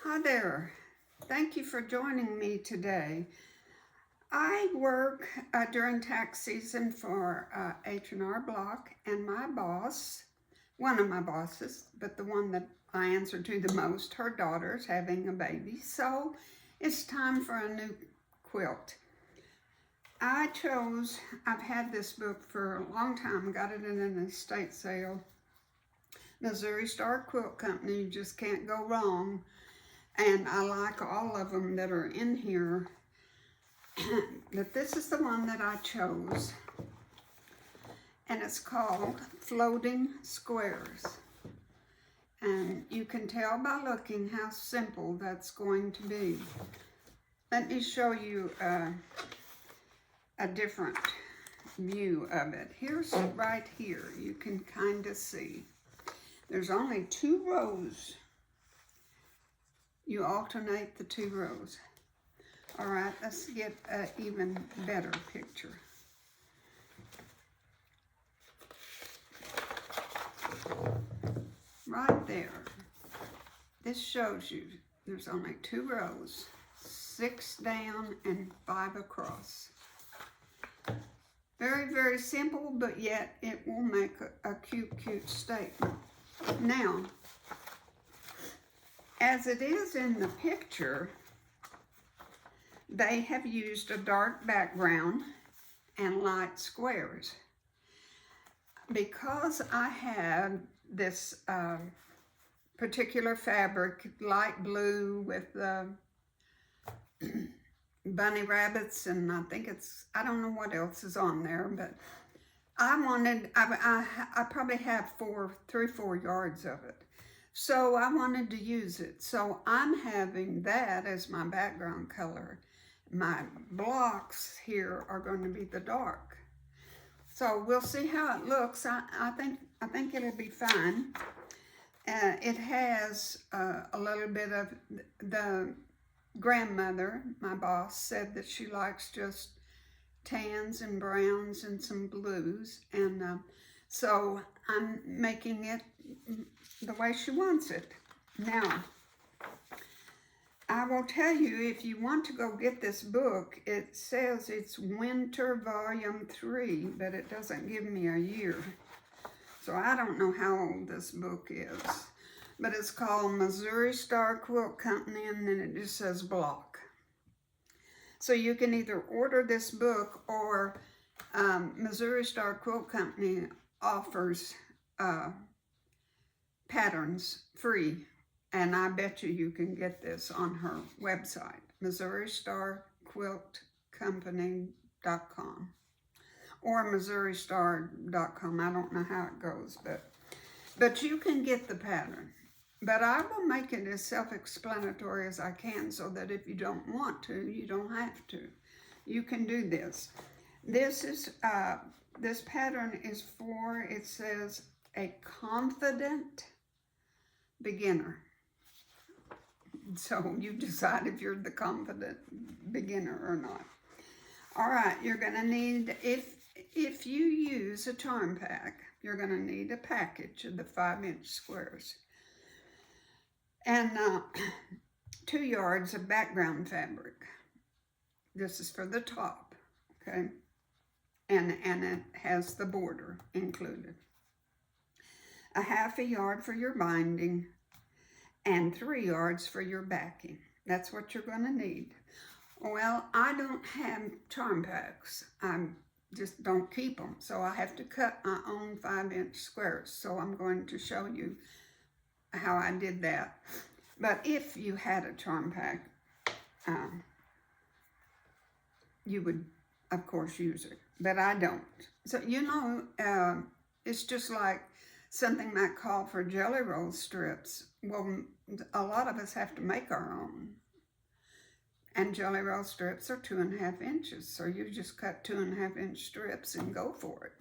Hi there. Thank you for joining me today. I work during tax season for H&R Block, and my boss, one of my bosses, but the one that I answer to the most, her daughter's having a baby, so it's time for a new quilt. I've had this book for a long time, got it in an estate sale. Missouri Star Quilt Company, you just can't go wrong. And I like all of them that are in here, but this is the one that I chose, and it's called Floating Squares. And you can tell by looking how simple that's going to be. Let me show you a different view of it. Here's right here, you can kind of see. There's only 2 rows. You alternate the 2 rows. All right, let's get an even better picture. Right there. This shows you there's only 2 rows, 6 down and 5 across. Very, very simple, but yet it will make a cute statement. Now, as it is in the picture, they have used a dark background and light squares. Because I have this particular fabric, light blue with bunny rabbits, and I don't know what else is on there, but I probably have 3 or 4 yards of it. So I wanted to use it. So I'm having that as my background color. My blocks here are going to be the dark. So we'll see how it looks. I think it'll be fine. It has a little bit of the grandmother, my boss, said that she likes just tans and browns and some blues. And so I'm making it the way she wants it. Now, I will tell you, if you want to go get this book, it says it's Winter Volume 3, but it doesn't give me a year. So I don't know how old this book is. But it's called Missouri Star Quilt Company, and then it just says block. So you can either order this book, or Missouri Star Quilt Company offers patterns free, and I bet you can get this on her website, MissouriStarQuiltCompany.com or MissouriStar.com. I don't know how it goes, but you can get the pattern. But I will make it as self-explanatory as I can, so that if you don't want to, you don't have to. You can do this. This pattern is for, it says, a confident beginner. So you decide if you're the confident beginner or not. All right, you're gonna need, if you use a charm pack, you're gonna need a package of the 5-inch squares. And 2 yards of background fabric. This is for the top, okay? And it has the border included. A 1/2 yard for your binding, and 3 yards for your backing. That's what you're going to need. Well, I don't have charm packs. I just don't keep them. So I have to cut my own 5-inch squares. So I'm going to show you how I did that. But if you had a charm pack, you would, of course, use it. But I don't. So, it's just like something might call for jelly roll strips. Well, a lot of us have to make our own. And jelly roll strips are 2.5 inches. So you just cut 2.5-inch strips and go for it.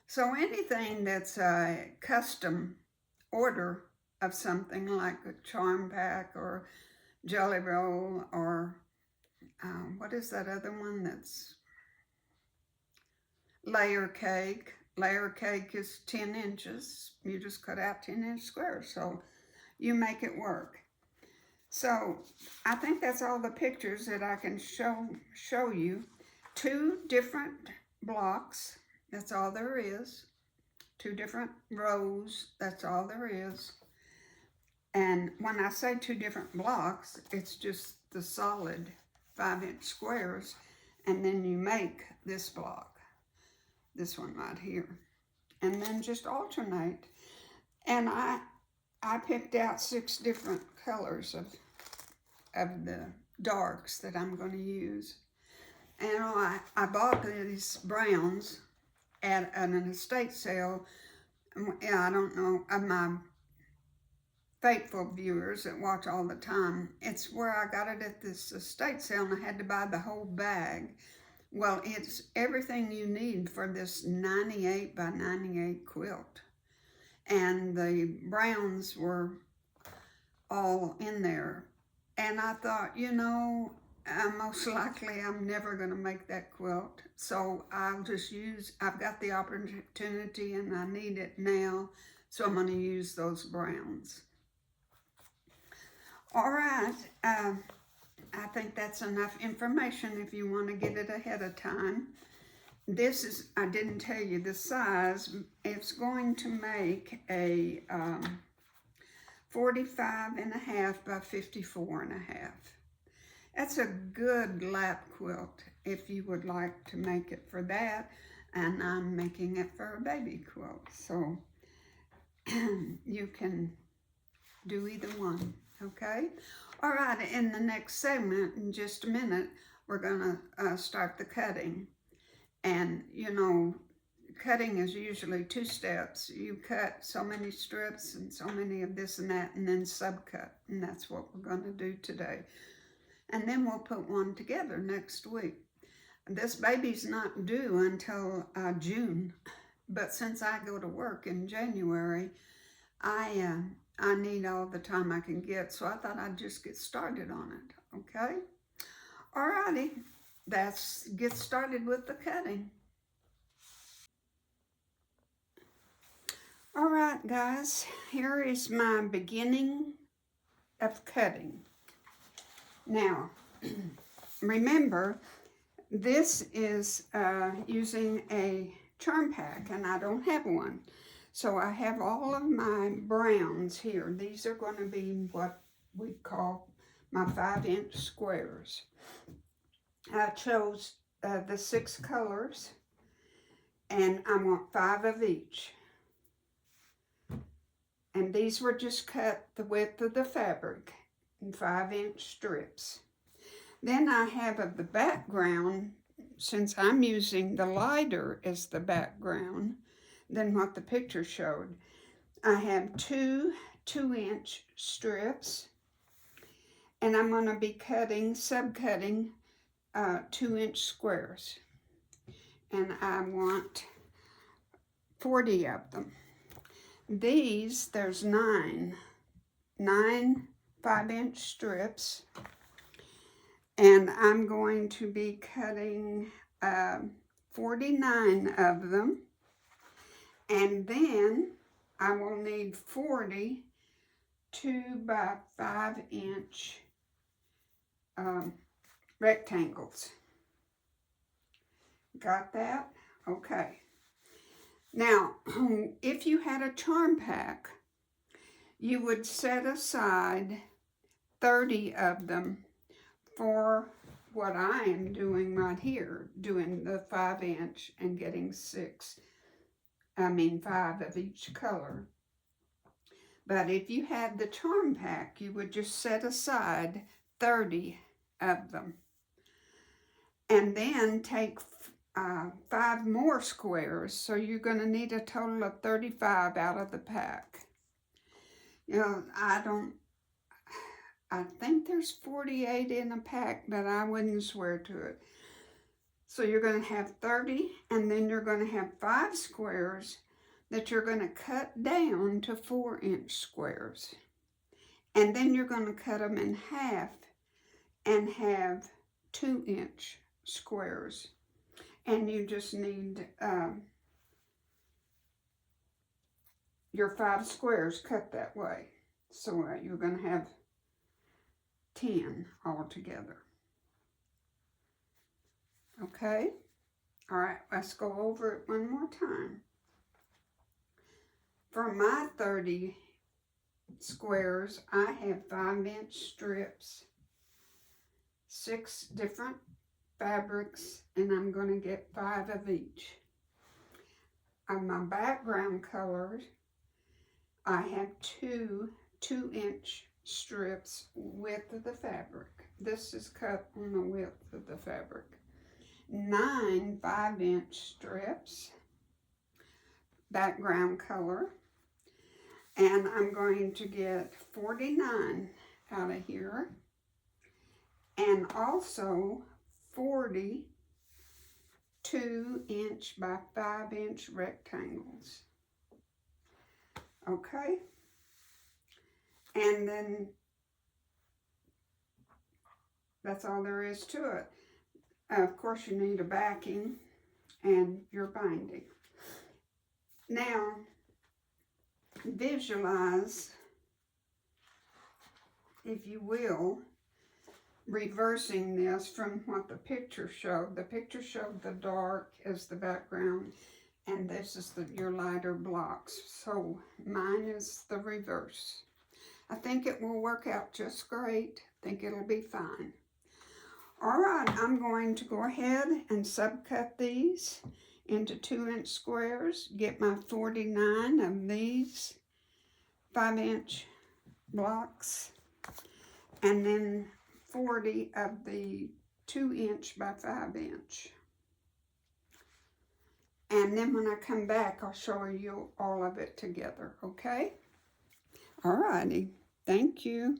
So anything that's a custom order of something like a charm pack or jelly roll, or what is that other one that's layer cake? Layer cake is 10 inches. You just cut out 10-inch squares, so you make it work. So I think that's all the pictures that I can show you. 2 different blocks, that's all there is. 2 different rows, that's all there is. And when I say 2 different blocks, it's just the solid 5-inch squares, and then you make this block, this one right here, and then just alternate. And I picked out 6 different colors of the darks that I'm going to use. And I bought these browns at an estate sale. I don't know, of my faithful viewers that watch all the time, it's where I got it at this estate sale, and I had to buy the whole bag. Well, it's everything you need for this 98 by 98 quilt. And the browns were all in there. And I thought, you know, most likely I'm never going to make that quilt. So I'll just I've got the opportunity and I need it now. So I'm going to use those browns. All right. I think that's enough information if you want to get it ahead of time. This is, I didn't tell you the size. It's going to make a 45.5 by 54.5. That's a good lap quilt if you would like to make it for that. And I'm making it for a baby quilt. So you can do either one, okay? All right, in the next segment, in just a minute, we're gonna start the cutting. And you know, cutting is usually 2 steps. You cut so many strips and so many of this and that, and then subcut. And that's what we're gonna do today. And then we'll put one together next week. This baby's not due until June, but since I go to work in January, I need all the time I can get, so I thought I'd just get started on it, okay? Alrighty, let's get started with the cutting. Alright guys, here is my beginning of cutting. Now, remember, this is using a charm pack, and I don't have one. So I have all of my browns here. These are going to be what we call my 5-inch squares. I chose the 6 colors, and I want 5 of each. And these were just cut the width of the fabric in 5-inch strips. Then I have of the background, since I'm using the lighter as the background than what the picture showed, I have 2 2-inch strips, and I'm going to be subcutting 2-inch squares, and I want 40 of them. These, there's 9 5-inch strips, and I'm going to be cutting 49 of them. And then I will need 40 2 by 5-inch rectangles. Got that? Okay. Now, if you had a charm pack, you would set aside 30 of them for what I am doing right here, doing the 5-inch and getting 5 of each color. But if you had the charm pack, you would just set aside 30 of them. And then take 5 more squares, so you're going to need a total of 35 out of the pack. You know, I think there's 48 in a pack, but I wouldn't swear to it. So you're going to have 30, and then you're going to have 5 squares that you're going to cut down to 4-inch squares. And then you're going to cut them in half and have 2-inch squares. And you just need your 5 squares cut that way. So you're going to have 10 altogether. Okay? All right, let's go over it one more time. For my 30 squares, I have 5-inch strips, 6 different fabrics, and I'm going to get 5 of each. On my background colors, I have 2 2-inch strips width of the fabric. This is cut on the width of the fabric. 9 5-inch strips, background color, and I'm going to get 49 out of here, and also 40 2-inch by 5-inch rectangles. Okay, and then that's all there is to it. Of course, you need a backing and your binding. Now, visualize, if you will, reversing this from what the picture showed. The picture showed the dark as the background, and this is your lighter blocks. So mine is the reverse. I think it will work out just great. I think it'll be fine. All right, I'm going to go ahead and subcut these into 2-inch squares, get my 49 of these 5-inch blocks, and then 40 of the 2-inch by 5-inch. And then when I come back, I'll show you all of it together, okay? All righty, thank you.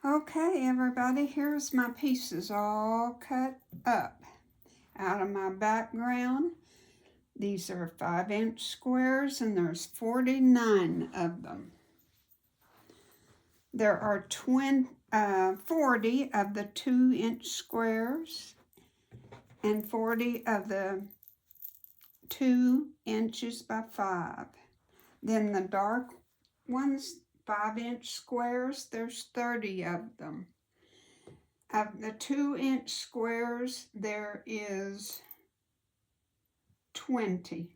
Okay, everybody, here's my pieces all cut up out of my background. These are 5-inch squares, and there's 49 of them. There are 40 of the 2-inch squares and 40 of the 2 inches by 5. Then the dark ones, 5-inch squares, there's 30 of them. Of the 2-inch squares, there is 20.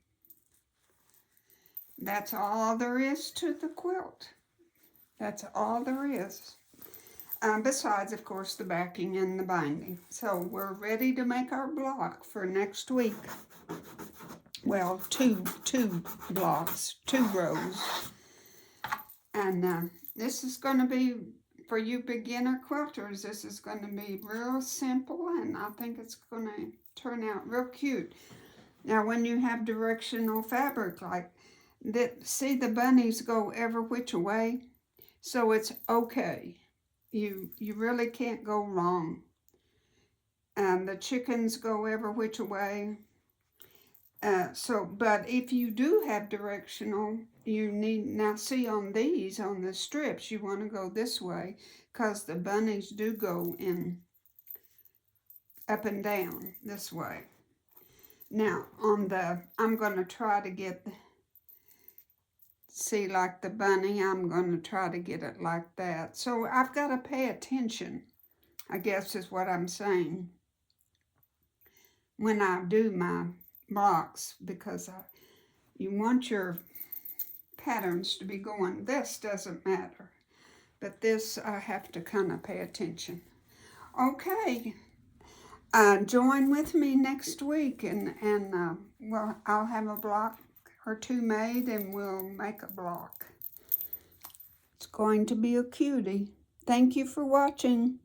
That's all there is to the quilt. That's all there is. Besides, of course, the backing and the binding. So we're ready to make our block for next week. Well, two blocks, 2 rows. And this is going to be, for you beginner quilters, this is going to be real simple, and I think it's going to turn out real cute. Now, when you have directional fabric like that, see the bunnies go every which way, so it's okay. You really can't go wrong. And the chickens go every which way. But if you do have directional, you need, now see on these, on the strips, you want to go this way, because the bunnies do go in up and down this way. Now, on the, I'm going to try to get, see, like the bunny, I'm going to try to get it like that. So I've got to pay attention, I guess is what I'm saying, when I do my blocks, because you want your patterns to be going. This doesn't matter, but this I have to kind of pay attention. Okay, join with me next week, and well, I'll have a block or 2 made, and we'll make a block. It's going to be a cutie. Thank you for watching.